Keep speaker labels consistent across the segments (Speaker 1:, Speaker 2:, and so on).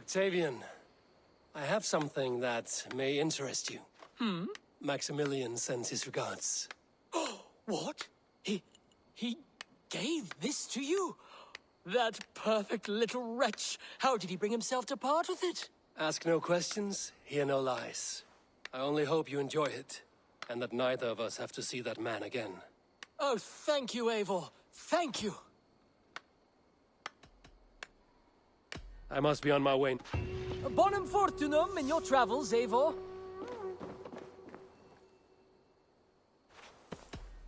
Speaker 1: Octavian, I have something that may interest you. Maximilian sends his regards.
Speaker 2: What? He gave this to you? That perfect little wretch. How did he bring himself to part with it?
Speaker 1: Ask no questions, hear no lies. I only hope you enjoy it, and that neither of us have to see that man again.
Speaker 2: Oh, thank you, Eivor. Thank you.
Speaker 1: I must be on my way.
Speaker 2: Bonum fortunum in your travels, Eivor.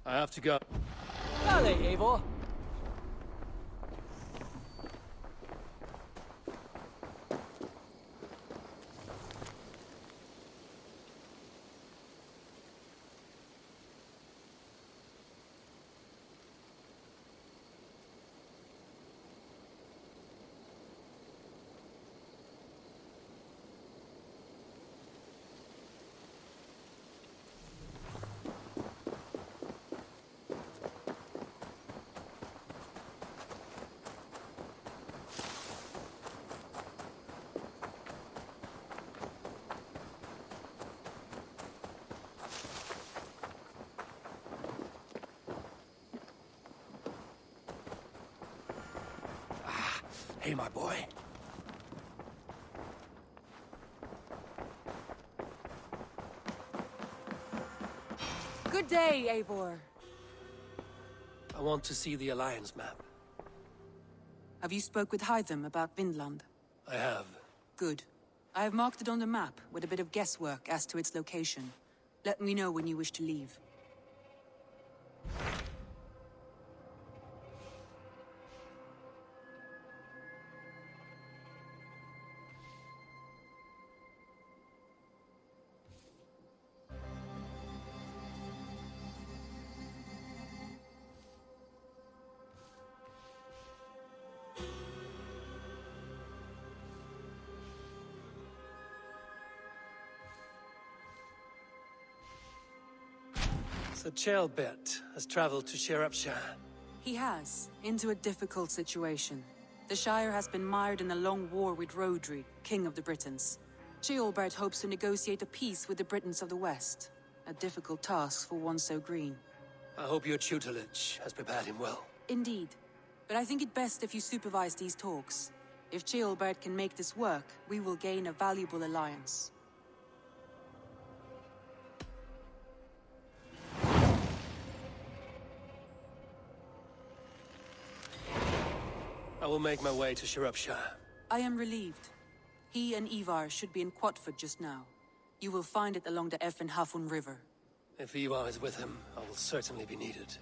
Speaker 1: I have to go.
Speaker 2: Vale, Eivor.
Speaker 1: Hey, my boy.
Speaker 3: Good day, Eivor.
Speaker 1: I want to see the Alliance map.
Speaker 3: Have you spoke with Hytham about Vinland?
Speaker 1: I have.
Speaker 3: Good. I have marked it on the map with a bit of guesswork as to its location. Let me know when you wish to leave.
Speaker 1: Sir Ceolbert has traveled to Shropshire.
Speaker 3: He has, into a difficult situation. The Shire has been mired in a long war with Rhodri, King of the Britons. Ceolbert hopes to negotiate a peace with the Britons of the West. A difficult task for one so green.
Speaker 1: I hope your tutelage has prepared him well.
Speaker 3: Indeed. But I think it best if you supervise these talks. If Ceolbert can make this work, we will gain a valuable alliance.
Speaker 1: I will make my way to Shropshire.
Speaker 3: I am relieved. He and Ivar should be in Quatford just now. You will find it along the Effen Hafun River.
Speaker 1: If Ivar is with him, I will certainly be needed.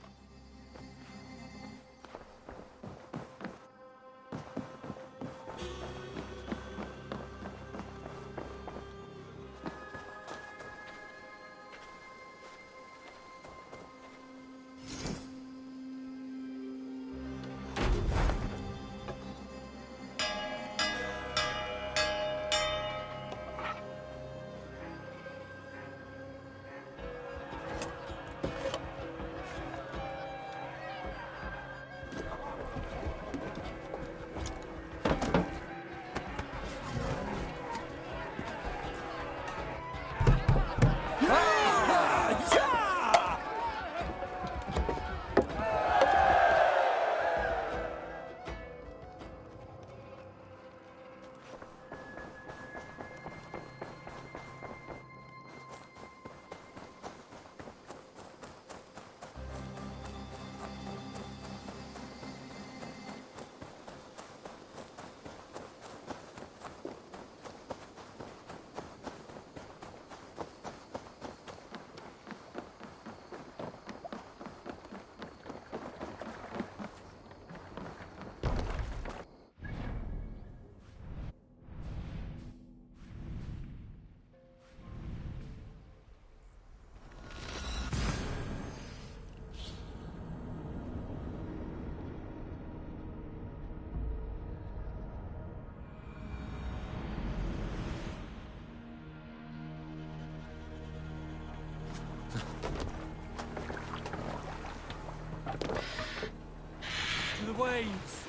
Speaker 2: Waves.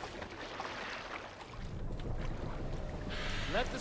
Speaker 2: Let the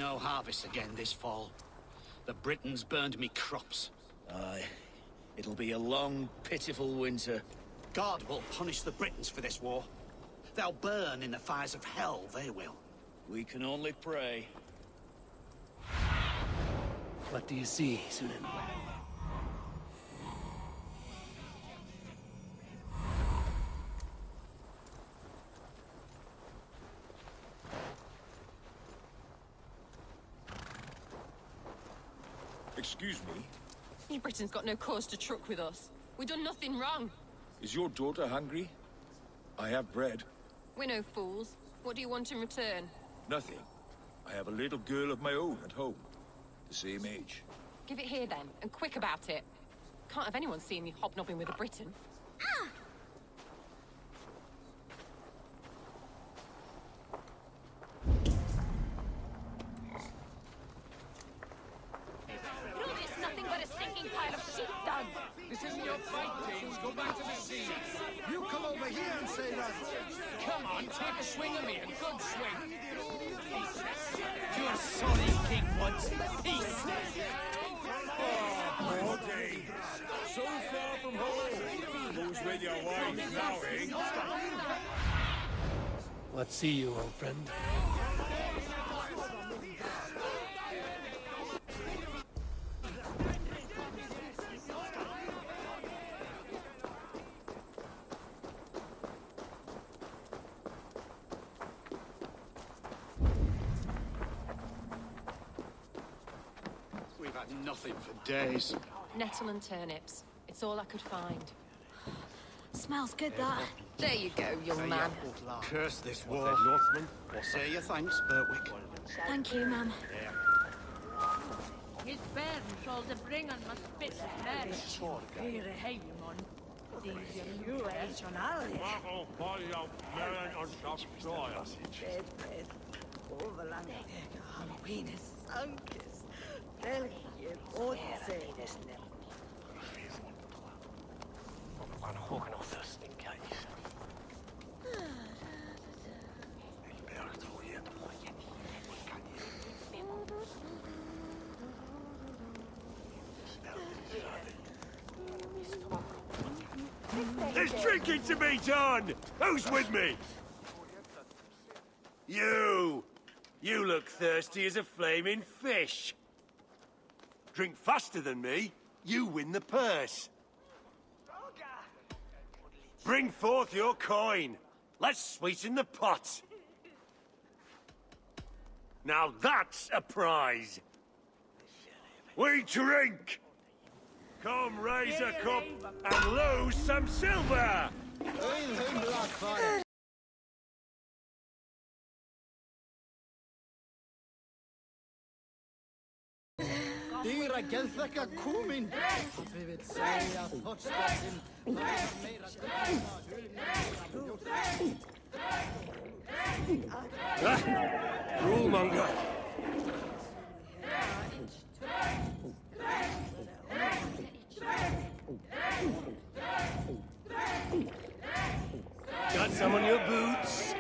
Speaker 4: No harvest again this fall. The Britons burned me crops.
Speaker 5: Aye. It'll be a long, pitiful winter.
Speaker 4: God will punish the Britons for this war. They'll burn in the fires of hell, they will.
Speaker 5: We can only pray.
Speaker 1: What do you see, Sunan?
Speaker 6: Excuse me,
Speaker 7: You Britain's got no cause to truck with us. We done nothing wrong.
Speaker 6: is your daughter hungry? I have bread.
Speaker 7: We're no fools. What do you want in return?
Speaker 6: Nothing. I have a little girl of my own at home. The same age.
Speaker 7: Give it here then, and quick about it. Can't have anyone seeing me hobnobbing with a Briton. It's nothing but a stinking pile of sheepdog.
Speaker 8: This isn't your fight, James. Go back to the sea. You come over here and say that. Come on, take a swing at me. A good swing.
Speaker 2: Your sorry king wants peace.
Speaker 6: Poor days. So far from home. Who's with your wife now, eh?
Speaker 1: What see you, old friend?
Speaker 4: We've had nothing for days.
Speaker 7: Nettle and turnips. It's all I could find.
Speaker 9: Smells good, that.
Speaker 7: There you go, young man.
Speaker 4: Curse this war. Northman. Say your thanks, Berwick.
Speaker 9: Thank you, ma'am.
Speaker 10: His bairn shall the bring on must spit perish. Here a hegemon. These you age on all. Bed bread. Overland. Venus. Uncus. Delhi. Odse.
Speaker 6: There's drinking to be done! Who's with me? You! You look thirsty as a flaming fish. Drink faster than me, you win the purse. Bring forth your coin. Let's sweeten the pot. Now that's a prize. We drink. Come raise a cup and lose some silver.
Speaker 8: Dyr að geðþekka kúminn. Við vil segja þorstinn.
Speaker 1: Rulemonger! Got some on your boots?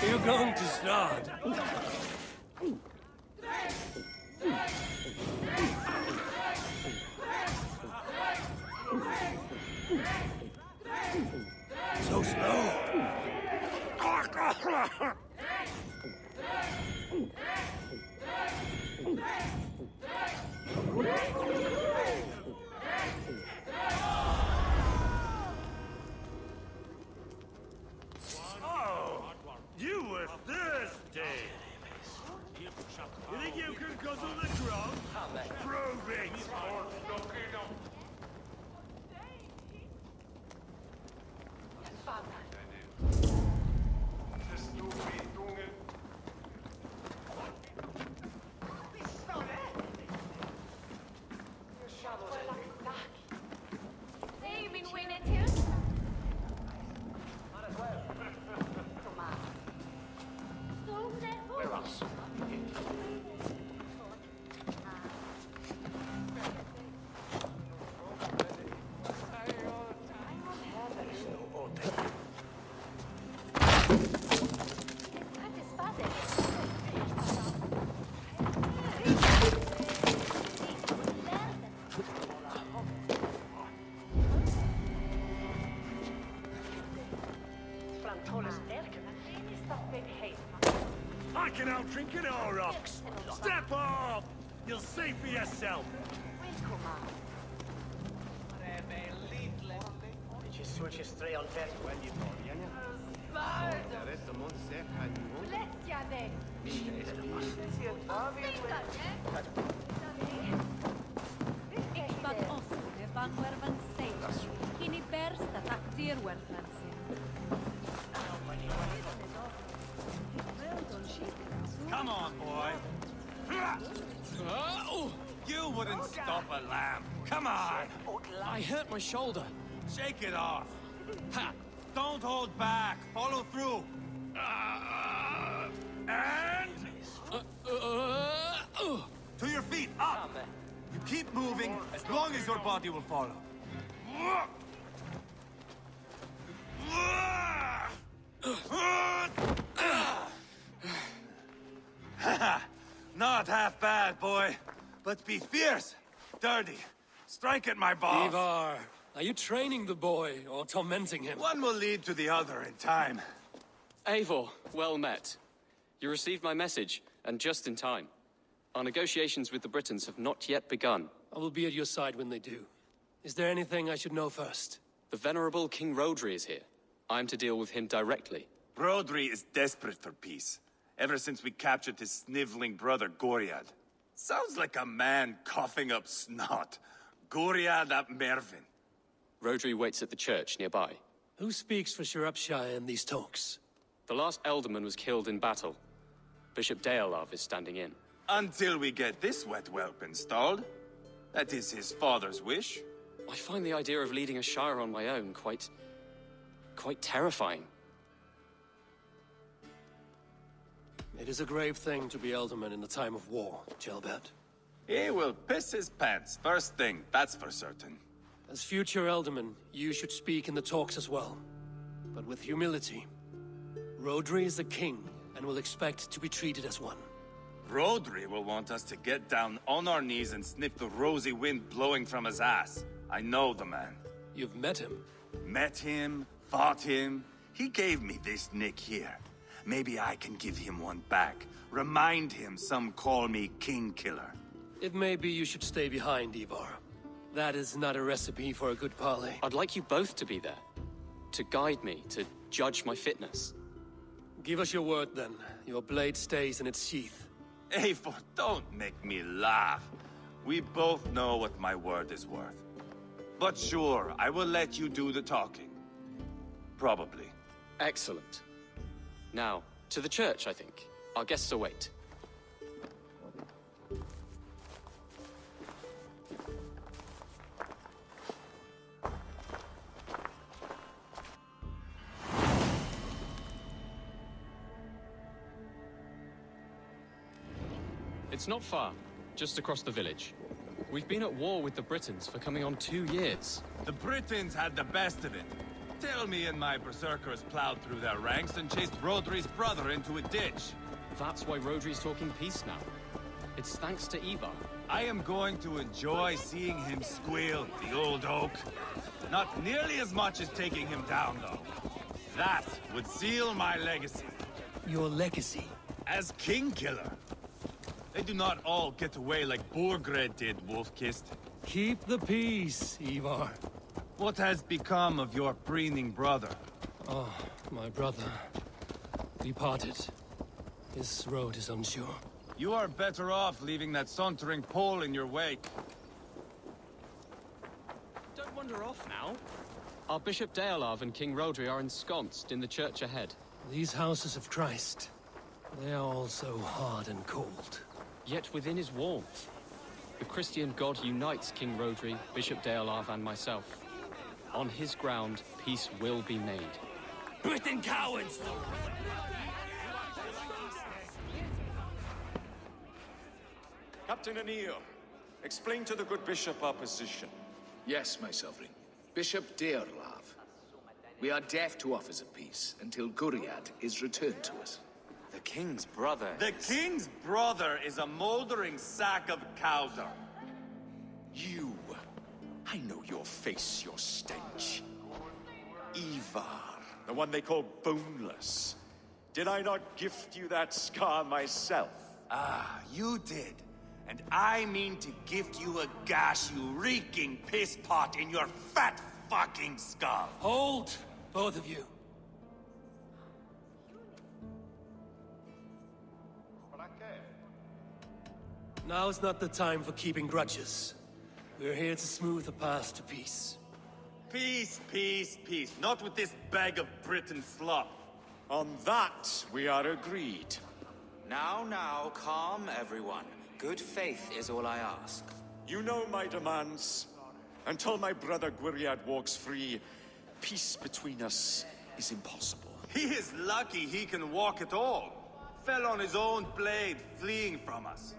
Speaker 1: You're going to start. So slow.
Speaker 6: Oh, you were thirsty. You think you can guzzle the drum? Prove it. I can outdrink an Aurochs! Step off! You'll see for yourself!
Speaker 10: Bad osne van wervan seis. Kini bersta taktir werfansi.
Speaker 6: Come on, boy! You wouldn't stop a lamb! Come on!
Speaker 2: I hurt my shoulder.
Speaker 6: Shake it off! Ha! Don't hold back! Follow through! And... To your feet! Up! You keep moving as long as your body will follow. Not half bad, boy. But be fierce, dirty. Strike at my balls.
Speaker 1: Ivar, are you training the boy or tormenting him?
Speaker 6: One will lead to the other in time.
Speaker 11: Eivor, well met. You received my message, and just in time. Our negotiations with the Britons have not yet begun.
Speaker 1: I will be at your side when they do. Is there anything I should know first?
Speaker 11: The venerable King Rodri is here. I am to deal with him directly.
Speaker 6: Rodri is desperate for peace, ever since we captured his sniveling brother Goriad. Sounds like a man coughing up snot. Goriad ap Mervin.
Speaker 11: Rodri waits at the church nearby.
Speaker 1: Who speaks for Shropshire in these talks?
Speaker 11: The last Elderman was killed in battle. Bishop Deolav is standing in.
Speaker 6: Until we get this wet whelp installed. That is his father's wish.
Speaker 11: I find the idea of leading a shire on my own quite terrifying.
Speaker 1: It is a grave thing to be Elderman in a time of war, Gelbert.
Speaker 6: He will piss his pants, first thing, that's for certain.
Speaker 1: As future Elderman, you should speak in the talks as well. But with humility. Rodri is a king, and will expect to be treated as one.
Speaker 6: Rodri will want us to get down on our knees and sniff the rosy wind blowing from his ass. I know the man.
Speaker 1: You've met him?
Speaker 6: Met him, fought him. He gave me this nick here. Maybe I can give him one back. Remind him some call me King Killer.
Speaker 1: It may be you should stay behind, Ivar. That is not a recipe for a good parley.
Speaker 11: I'd like you both to be there. To guide me, to judge my fitness.
Speaker 1: Give us your word, then. Your blade stays in its sheath.
Speaker 6: Eivor, don't make me laugh. We both know what my word is worth. But sure, I will let you do the talking. Probably.
Speaker 11: Excellent. Now, to the church, I think. Our guests await. It's not far, just across the village. We've been at war with the Britons for coming on 2 years.
Speaker 6: The Britons had the best of it. Tell me and my berserkers plowed through their ranks and chased Rodri's brother into a ditch.
Speaker 11: That's why Rodri's talking peace now. It's thanks to Ivar.
Speaker 6: I am going to enjoy seeing him squeal, the old oak. Not nearly as much as taking him down, though. That would seal my legacy.
Speaker 1: Your legacy?
Speaker 6: As King Killer. They do not all get away like Borgred did, Wolf-Kissed.
Speaker 1: Keep the peace, Ivar.
Speaker 6: What has become of your preening brother?
Speaker 1: Oh, my brother. We parted. His road is unsure.
Speaker 6: You are better off leaving that sauntering Pole in your wake.
Speaker 11: Don't wander off now. Our Bishop Deolav and King Rodri are ensconced in the church ahead.
Speaker 1: These houses of Christ, they are all so hard and cold.
Speaker 11: Yet within his warmth, the Christian God unites King Rodri, Bishop Deolav, and myself. On his ground, peace will be made.
Speaker 6: Britain cowards!
Speaker 12: Captain Anil, explain to the good bishop our position.
Speaker 13: Yes, my sovereign. Bishop Deorlav. We are deaf to offers of peace until Guriad is returned to us.
Speaker 12: The king's brother
Speaker 6: The king's brother is a moldering sack of cow dung.
Speaker 12: You. I know your face, your stench. Ivar, the one they call Boneless. Did I not gift you that scar myself?
Speaker 6: Ah, you did. And I mean to gift you a gash, you reeking piss pot in your fat fucking skull.
Speaker 1: Hold, both of you. Now's not the time for keeping grudges. We're here to smooth the path to peace.
Speaker 6: Peace, peace, peace. Not with this bag of Britain slop.
Speaker 12: On that, we are agreed.
Speaker 14: Now, calm everyone. Good faith is all I ask.
Speaker 12: You know my demands. Until my brother Gwriad walks free, peace between us is impossible.
Speaker 6: He is lucky he can walk at all. Fell on his own blade, fleeing from us.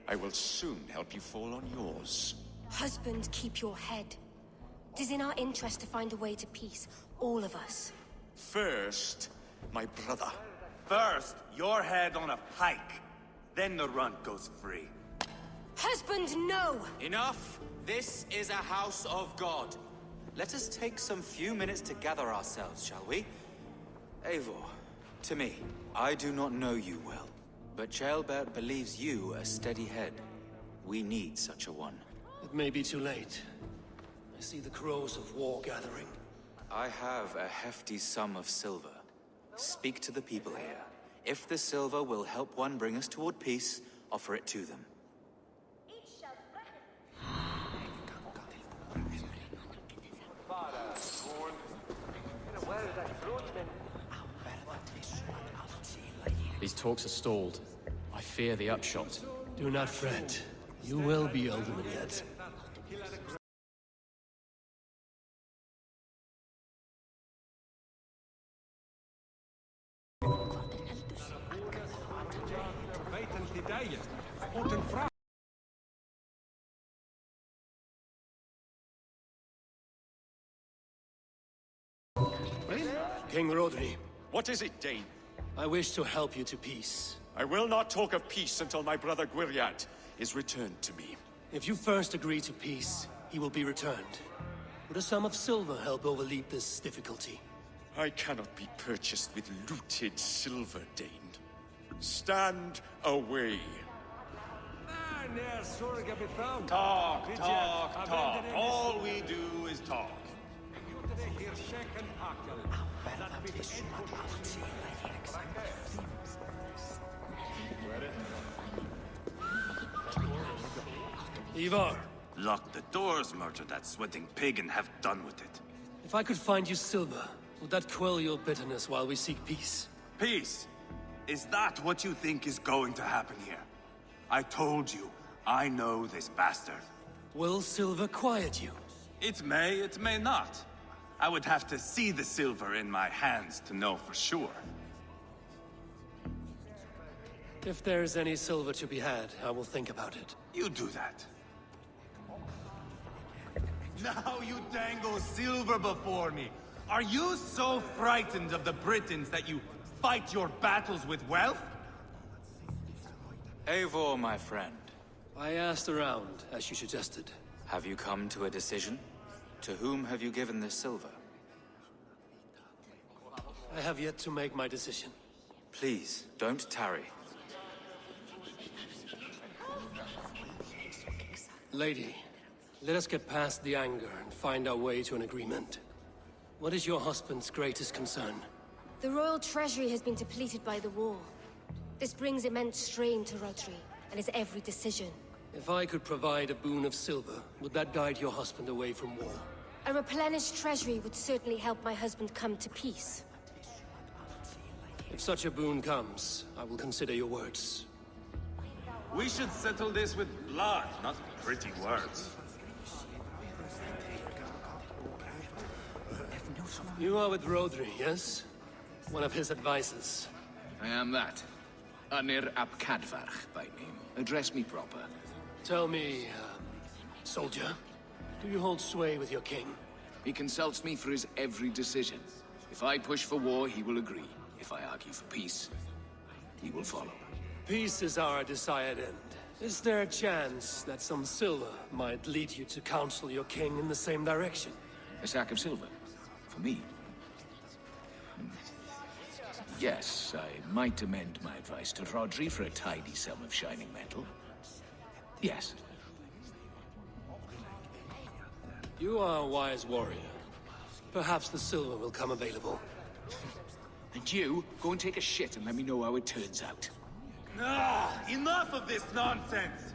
Speaker 12: I will soon help you fall on yours.
Speaker 9: Husband, keep your head. It is in our interest to find a way to peace, all of us.
Speaker 12: First, my brother.
Speaker 6: First, your head on a pike. Then the runt goes free.
Speaker 9: Husband, no!
Speaker 14: Enough! This is a house of God. Let us take some few minutes to gather ourselves, shall we? Eivor, to me, I do not know you well, but Ceolbert believes you a steady head. We need such a one.
Speaker 1: It may be too late. I see the crows of war gathering.
Speaker 14: I have a hefty sum of silver. Speak to the people here. If the silver will help one bring us toward peace, offer it to them.
Speaker 11: These talks are stalled. I fear the upshot.
Speaker 1: Do not fret. You will be Alderman yet. King Rodri.
Speaker 12: What is it, Dane?
Speaker 1: I wish to help you to peace.
Speaker 12: I will not talk of peace until my brother Gwriad is returned to me.
Speaker 1: If you first agree to peace, he will be returned. Would a sum of silver help overleap this difficulty?
Speaker 12: I cannot be purchased with looted silver, Dane. Stand away.
Speaker 6: Talk. All we do is talk.
Speaker 1: Ivar.
Speaker 6: Lock the doors, murder that sweating pig, and have done with it.
Speaker 1: If I could find you silver, would that quell your bitterness while we seek peace?
Speaker 6: Peace? Is that what you think is going to happen here? I told you, I know this bastard.
Speaker 1: Will silver quiet you?
Speaker 6: It may not. I would have to see the silver in my hands to know for sure.
Speaker 1: If there's any silver to be had, I will think about it.
Speaker 6: You do that. Now you dangle silver before me. Are you so frightened of the Britons that you fight your battles with wealth?
Speaker 14: Eivor, my friend.
Speaker 1: I asked around, as you suggested.
Speaker 14: Have you come to a decision? To whom have you given this silver?
Speaker 1: I have yet to make my decision.
Speaker 14: Please, don't tarry.
Speaker 1: Lady, let us get past the anger and find our way to an agreement. What is your husband's greatest concern?
Speaker 9: The royal treasury has been depleted by the war. This brings immense strain to Rodri, and his every decision.
Speaker 1: If I could provide a boon of silver, would that guide your husband away from war?
Speaker 9: A replenished treasury would certainly help my husband come to peace.
Speaker 1: If such a boon comes, I will consider your words.
Speaker 6: We should settle this with blood, not pretty words.
Speaker 1: You are with Rodri, yes? One of his advisors.
Speaker 13: I am that. Anir ap Cadfarch by name. Address me proper.
Speaker 1: Tell me, soldier, do you hold sway with your king?
Speaker 13: He consults me for his every decision. If I push for war, he will agree. If I argue for peace, he will follow.
Speaker 1: Peace is our desired end. Is there a chance that some silver might lead you to counsel your king in the same direction?
Speaker 13: A sack of silver? For me? Yes, I might amend my advice to Rodri for a tidy sum of shining metal. Yes.
Speaker 1: You are a wise warrior. Perhaps the silver will come available.
Speaker 13: And you, go and take a shit and let me know how it turns out.
Speaker 6: Ah, enough of this nonsense!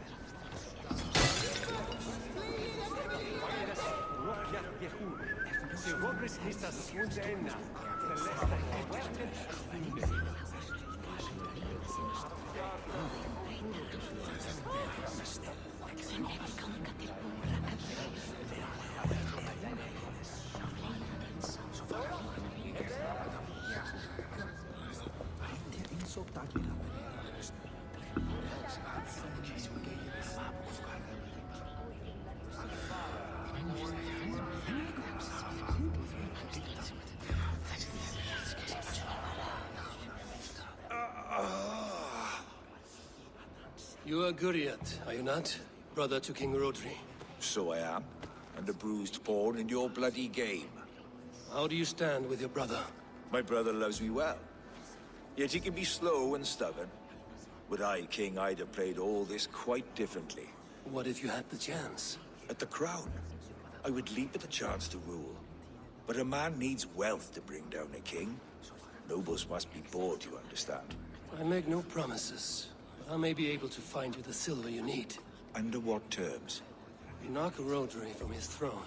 Speaker 1: You are Guriat, are you not? Brother to King Rodri.
Speaker 5: So I am, and a bruised pawn in your bloody game.
Speaker 1: How do you stand with your brother?
Speaker 5: My brother loves me well. Yet he can be slow and stubborn. Were I king, I'd have played all this quite differently.
Speaker 1: What if you had the chance?
Speaker 5: At the crown, I would leap at the chance to rule. But a man needs wealth to bring down a king. Nobles must be bought, you understand.
Speaker 1: I make no promises. I may be able to find you the silver you need.
Speaker 5: Under what terms?
Speaker 1: Knock Rodri from his throne.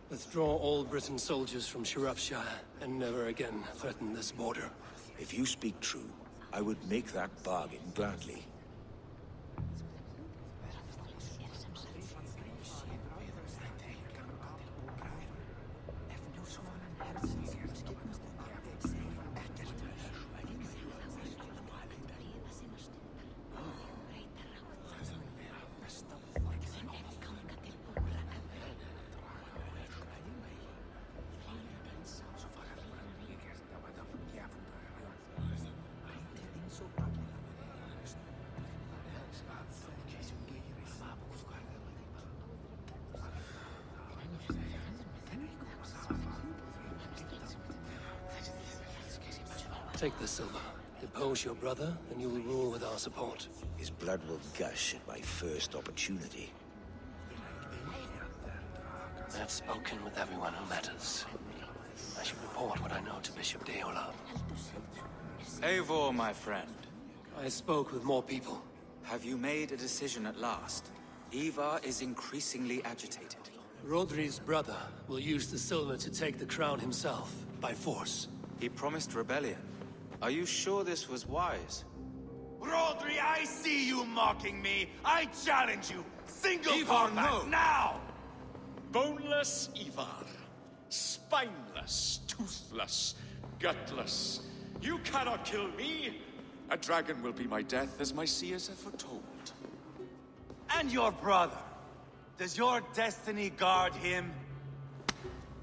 Speaker 1: Withdraw all Britain soldiers from Shropshire, and never again threaten this border.
Speaker 5: If you speak true, I would make that bargain gladly.
Speaker 1: Take the silver. Depose your brother, and you will rule with our support.
Speaker 5: His blood will gush at my first opportunity.
Speaker 1: I have spoken with everyone who matters. I should report what I know to Bishop Deolaf.
Speaker 14: Eivor, my friend.
Speaker 1: I spoke with more people.
Speaker 14: Have you made a decision at last? Ivar is increasingly agitated.
Speaker 1: Rodri's brother will use the silver to take the crown himself, by force.
Speaker 14: He promised rebellion. Are you sure this was wise?
Speaker 6: Rodri, I see you mocking me! I challenge you! Single
Speaker 12: Ivar,
Speaker 6: combat,
Speaker 12: no.
Speaker 6: now!
Speaker 12: Boneless Ivar. Spineless, toothless, gutless. You cannot kill me! A dragon will be my death, as my seers have foretold.
Speaker 6: And your brother. Does your destiny guard him?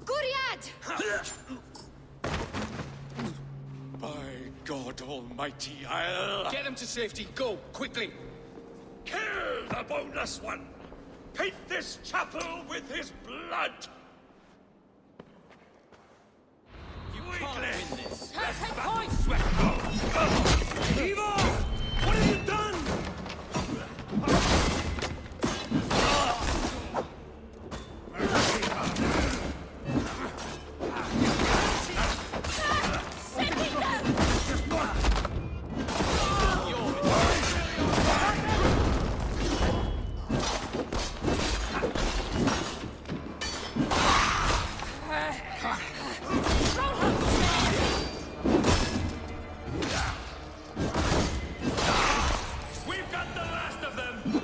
Speaker 9: Guriad!
Speaker 12: By God Almighty, I'll...
Speaker 13: Get him to safety, go, quickly!
Speaker 12: Kill the boneless one! Paint this chapel with his blood!
Speaker 6: You can't win this!
Speaker 7: Take point!
Speaker 1: Ivar! What have you done?
Speaker 6: We've got the last of them!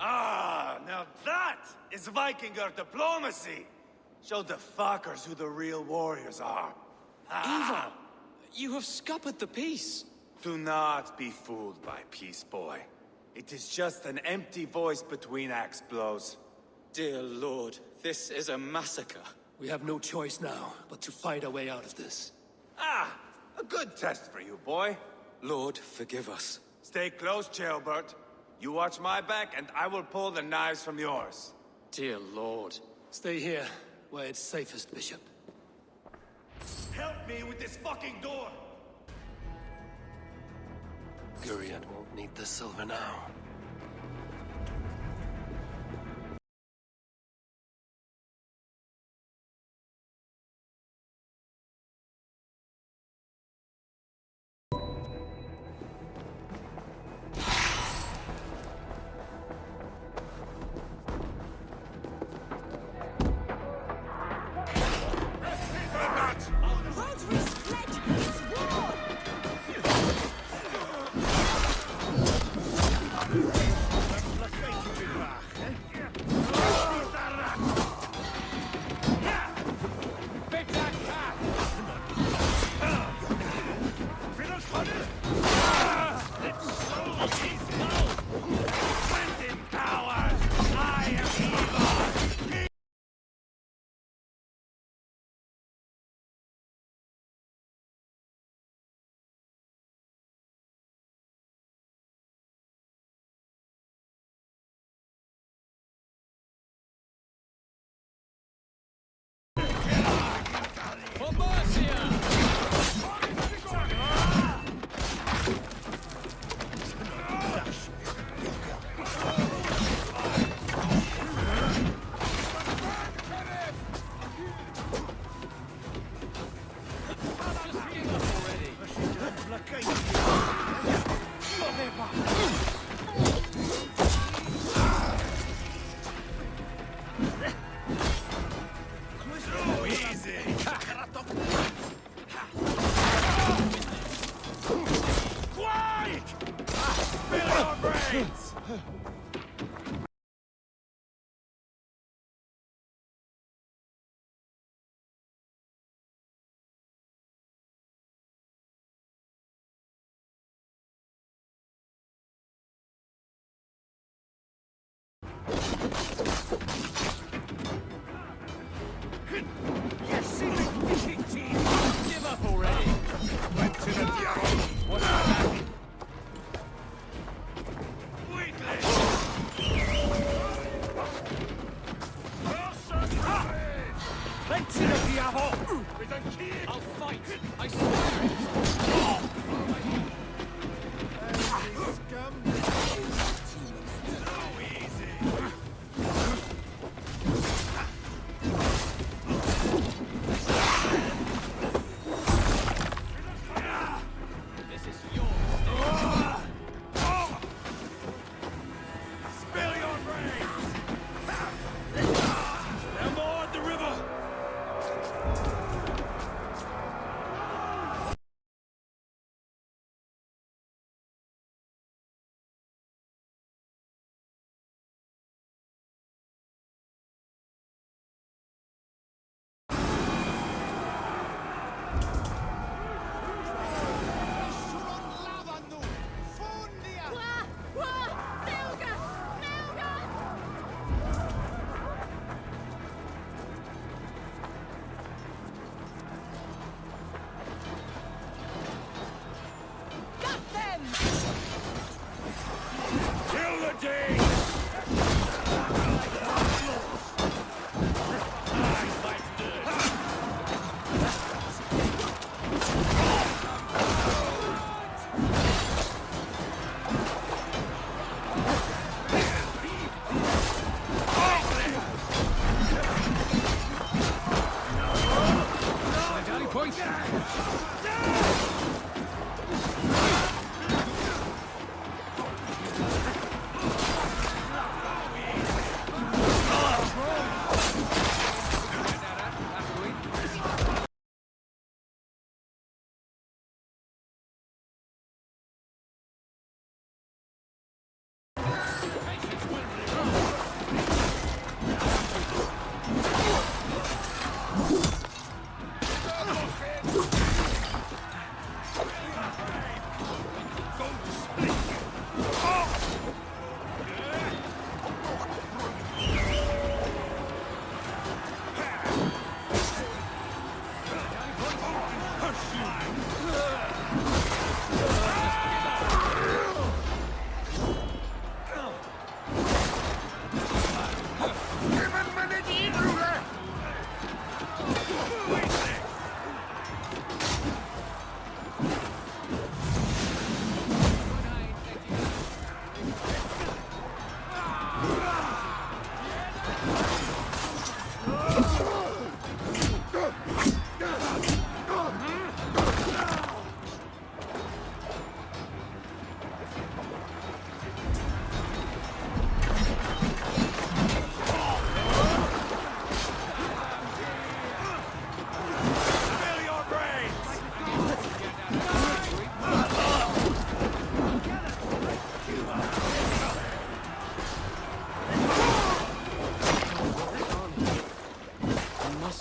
Speaker 6: Ah, now that is Vikinger diplomacy! Show the fuckers who the real warriors are.
Speaker 11: Ivar! You have scuppered the peace!
Speaker 6: Do not be fooled by peace, boy. It is just an empty voice between axe blows.
Speaker 14: Dear Lord, this is a massacre.
Speaker 1: We have no choice now, but to find our way out of this.
Speaker 6: Ah, a good test for you, boy.
Speaker 14: Lord, forgive us.
Speaker 6: Stay close, Ceolbert. You watch my back, and I will pull the knives from yours.
Speaker 11: Dear Lord.
Speaker 1: Stay here, where it's safest, Bishop.
Speaker 6: Help me with this fucking door!
Speaker 1: Guriad won't need the silver now.
Speaker 8: Give up already! Went to the diablo! What's that? Went to the diablo! With a key!
Speaker 11: I'll fight! I swear it!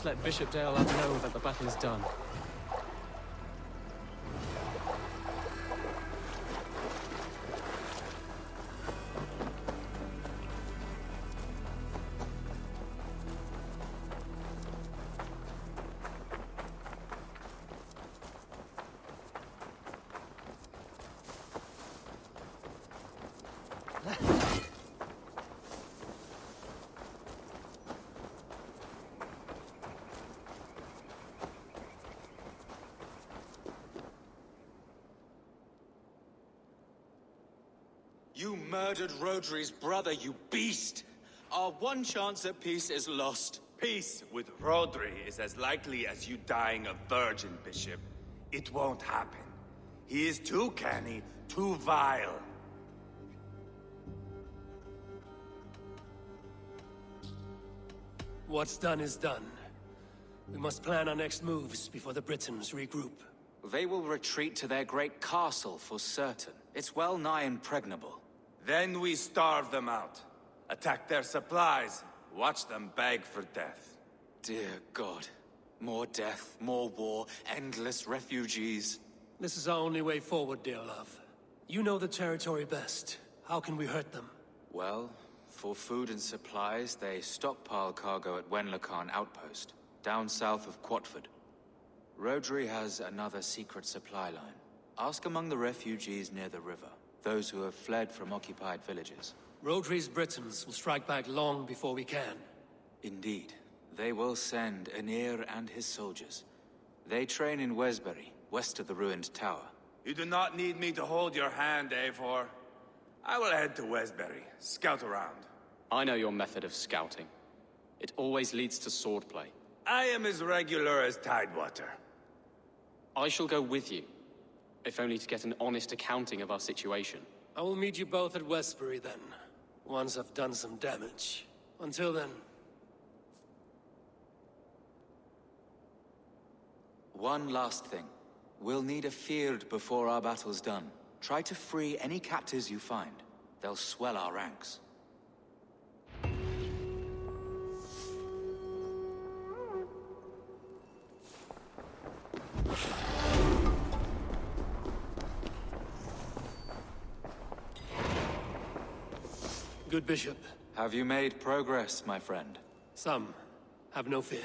Speaker 11: must let Bishop Deolav know that the battle is done.
Speaker 14: You murdered Rodri's brother, you beast! Our one chance at peace is lost.
Speaker 6: Peace with Rodri is as likely as you dying a virgin, Bishop. It won't happen. He is too canny, too vile.
Speaker 1: What's done is done. We must plan our next moves before the Britons regroup.
Speaker 14: They will retreat to their great castle for certain. It's well nigh impregnable.
Speaker 6: Then we starve them out. Attack their supplies. Watch them beg for death.
Speaker 14: Dear God. More death, more war, endless refugees.
Speaker 1: This is our only way forward, Deolav. You know the territory best. How can we hurt them?
Speaker 14: Well, for food and supplies, they stockpile cargo at Wenlacan Outpost, down south of Quatford. Rodri has another secret supply line. Ask among the refugees near the river, those who have fled from occupied villages.
Speaker 1: Rodri's Britons will strike back long before we can.
Speaker 14: Indeed. They will send Aenir and his soldiers. They train in Wesbury, west of the ruined tower.
Speaker 6: You do not need me to hold your hand, Eivor. I will head to Wesbury, scout around.
Speaker 11: I know your method of scouting. It always leads to swordplay.
Speaker 6: I am as regular as Tidewater.
Speaker 11: I shall go with you, if only to get an honest accounting of our situation.
Speaker 1: I will meet you both at Westbury then, once I've done some damage. Until then...
Speaker 14: One last thing. We'll need a Fyrd before our battle's done. Try to free any captives you find. They'll swell our ranks.
Speaker 1: Good Bishop.
Speaker 14: Have you made progress, my friend?
Speaker 1: Some. Have no fear.